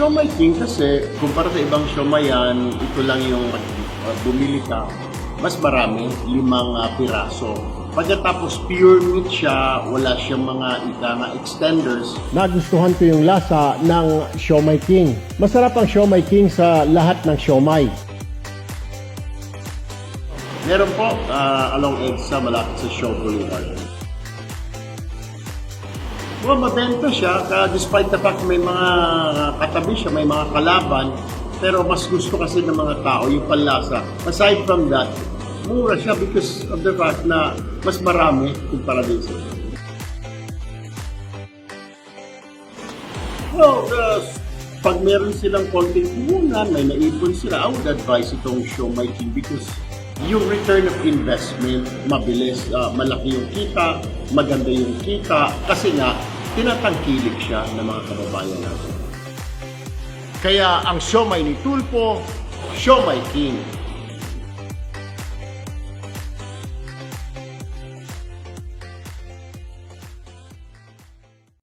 Siomai King kasi, kumpara sa ibang siomayan, ito lang yung bumili ka, mas marami, 5 piraso. Pagkatapos pure meat siya, wala siyang mga extenders. Nagustuhan ko yung lasa ng Siomai King. Masarap ang Siomai King sa lahat ng siomai. Meron po along EDSA, malapit sa Shaw Boulevard. Well, mabenta siya, despite the fact may mga katabi siya, may mga kalaban, pero mas gusto kasi ng mga tao yung panlasa. Aside from that, mura siya because of the fact na mas marami kumpara din sa well, pag meron silang konting puhunan, may naipon sila, I would advise itong Siomai King because yung return of investment, mabilis, malaki yung kita, maganda yung kita, kasi nga, tinatangkilik siya ng mga kababayan natin. Kaya ang siomai ni Tulpo, Siomai King.